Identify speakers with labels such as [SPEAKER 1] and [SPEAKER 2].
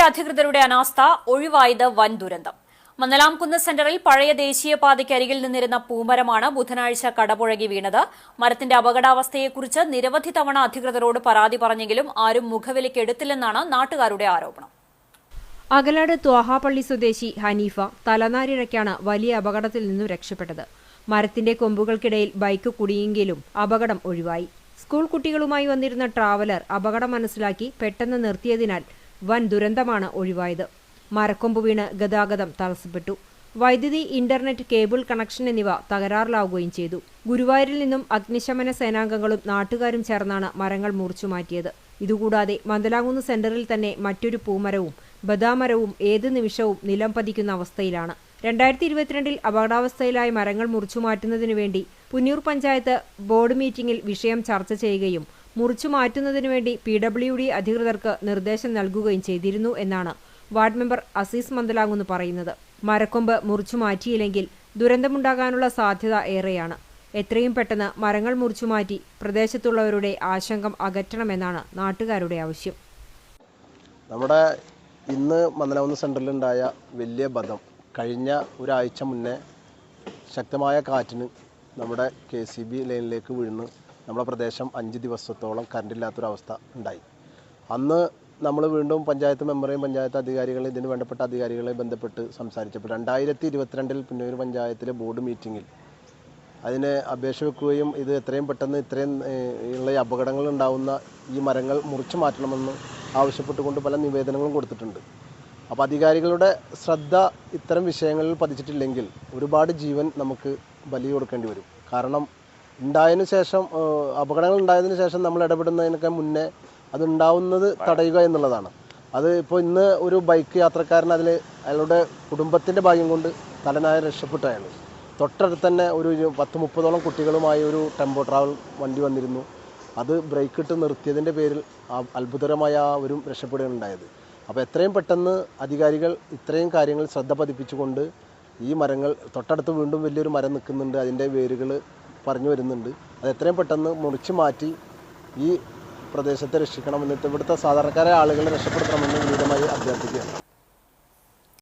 [SPEAKER 1] അധികൃതരുടെ അനാസ്ഥ ഒഴിവായത് വൻ ദുരന്തം. മന്നലാംകുന്ന് സെന്ററിൽ പഴയ ദേശീയപാതയ്ക്കരികിൽ നിന്നിരുന്ന പൂമരമാണ് ബുധനാഴ്ച കടപുഴകി വീണത്. മരത്തിന്റെ അപകടാവസ്ഥയെക്കുറിച്ച് നിരവധി തവണ അധികൃതരോട് പരാതി പറഞ്ഞെങ്കിലും ആരും മുഖവിലയ്ക്കെടുത്തില്ലെന്നാണ് നാട്ടുകാരുടെ ആരോപണം.
[SPEAKER 2] അകലാട് ത്വാഹാപള്ളി സ്വദേശി ഹനീഫ തലനാരിഴയ്ക്കാണ് വലിയ അപകടത്തിൽ നിന്നും രക്ഷപ്പെട്ടത്. മരത്തിന്റെ കൊമ്പുകൾക്കിടയിൽ ബൈക്ക് കുടുങ്ങിയെങ്കിലും അപകടം ഒഴിവായി. സ്കൂൾ കുട്ടികളുമായി വന്നിരുന്ന ട്രാവലർ അപകടം മനസ്സിലാക്കി പെട്ടെന്ന് നിർത്തിയതിനാൽ വൻ ദുരന്തമാണ് ഒഴിവായത്. മരക്കൊമ്പ് വീണ് ഗതാഗതം തടസ്സപ്പെട്ടു. വൈദ്യുതി, ഇന്റർനെറ്റ്, കേബിൾ കണക്ഷൻ എന്നിവ തകരാറിലാവുകയും ചെയ്തു. ഗുരുവായൂരിൽ നിന്നും അഗ്നിശമന സേനാംഗങ്ങളും നാട്ടുകാരും ചേർന്നാണ് മരങ്ങൾ മുറിച്ചുമാറ്റിയത്. ഇതുകൂടാതെ മന്ദലാംകുന്ന് സെന്ററിൽ തന്നെ മറ്റൊരു പൂമരവും ബദാമരവും ഏത് നിമിഷവും നിലം പതിക്കുന്ന അവസ്ഥയിലാണ്. 2022 അപകടാവസ്ഥയിലായ മരങ്ങൾ മുറിച്ചുമാറ്റുന്നതിനു വേണ്ടി പുന്നൂർ പഞ്ചായത്ത് ബോർഡ് മീറ്റിംഗിൽ വിഷയം ചർച്ച ചെയ്യുകയും മുറിച്ചുമാറ്റുന്നതിനു വേണ്ടി PWD അധികൃതർക്ക് നിർദ്ദേശം നൽകുകയും ചെയ്തിരുന്നു എന്നാണ് വാർഡ് മെമ്പർ അസീസ് മന്ദലാംകുന്ന് പറയുന്നത്. മരക്കൊമ്പ് മുറിച്ചുമാറ്റിയില്ലെങ്കിൽ ദുരന്തമുണ്ടാകാനുള്ള സാധ്യത ഏറെയാണ്. എത്രയും പെട്ടെന്ന് മരങ്ങൾ മുറിച്ചുമാറ്റി പ്രദേശത്തുള്ളവരുടെ ആശങ്ക അകറ്റണമെന്നാണ് നാട്ടുകാരുടെ ആവശ്യം.
[SPEAKER 3] നമ്മുടെ ഇന്ന് മന്ദലാംകുന്ന് സെൻറ്ററിലുണ്ടായ വലിയ ബദം കഴിഞ്ഞ ഒരാഴ്ച മുന്നേ ശക്തമായ കാറ്റിന് നമ്മുടെ KCB ലൈനിലേക്ക് വീണ് നമ്മുടെ പ്രദേശം 5 ദിവസത്തോളം കറണ്ടില്ലാത്തൊരവസ്ഥ ഉണ്ടായി. അന്ന് നമ്മൾ വീണ്ടും പഞ്ചായത്ത് മെമ്പറേയും പഞ്ചായത്ത് അധികാരികളെയും ഇതിന് വേണ്ടപ്പെട്ട അധികാരികളെ ബന്ധപ്പെട്ട് സംസാരിച്ചപ്പോൾ 2022 പുന്നൂർ പഞ്ചായത്തിലെ ബോർഡ് മീറ്റിങ്ങിൽ അതിന് അപേക്ഷ വെക്കുകയും ഇത് എത്രയും പെട്ടെന്ന് ഇത്രയും ഉള്ള അപകടങ്ങൾ ഉണ്ടാകുന്ന ഈ മരങ്ങൾ മുറിച്ചു മാറ്റണമെന്ന് ആവശ്യപ്പെട്ടുകൊണ്ട് പല നിവേദനങ്ങളും കൊടുത്തിട്ടുണ്ട്. അപ്പോൾ അധികാരികളുടെ ശ്രദ്ധ ഇത്തരം വിഷയങ്ങളിൽ പതിച്ചിട്ടില്ലെങ്കിൽ ഒരുപാട് ജീവൻ നമുക്ക് ബലി കൊടുക്കേണ്ടി വരും. കാരണം ഉണ്ടായതിനു ശേഷം അപകടങ്ങൾ ഉണ്ടായതിനു ശേഷം നമ്മൾ ഇടപെടുന്നതിനൊക്കെ മുന്നേ അതുണ്ടാവുന്നത് തടയുക എന്നുള്ളതാണ്. അത് ഇപ്പോൾ ഇന്ന് ഒരു ബൈക്ക് യാത്രക്കാരൻ അയാളുടെ കുടുംബത്തിൻ്റെ ഭാഗ്യം കൊണ്ട് തലനായ രക്ഷപ്പെട്ടു. അയാൾ തൊട്ടടുത്ത് തന്നെ ഒരു 10-30ഓളം കുട്ടികളുമായി ഒരു ടെമ്പോ ട്രാവൽ വണ്ടി വന്നിരുന്നു. അത് ബ്രേക്ക് ഇട്ട് നിർത്തിയതിൻ്റെ പേരിൽ അത്ഭുതകരമായ അവരും രക്ഷപ്പെടുകയുണ്ടായത്. അപ്പോൾ എത്രയും പെട്ടെന്ന് അധികാരികൾ ഇത്രയും കാര്യങ്ങൾ ശ്രദ്ധ പതിപ്പിച്ചുകൊണ്ട് ഈ മരങ്ങൾ തൊട്ടടുത്ത് വീണ്ടും വലിയൊരു മരം നിൽക്കുന്നുണ്ട്, അതിൻ്റെ വേരുകൾ പറഞ്ഞു വരുന്നുണ്ട്, അത് എത്രയും പെട്ടെന്ന് മുറിച്ച് മാറ്റി ഈ പ്രദേശത്തെ രക്ഷിക്കണമെന്ന് ഇവിടുത്തെ സാധാരണക്കാരായ ആളുകളെ രക്ഷപ്പെടുത്തണമെന്ന് വിനീതമായി അഭ്യർത്ഥിക്കുകയാണ്.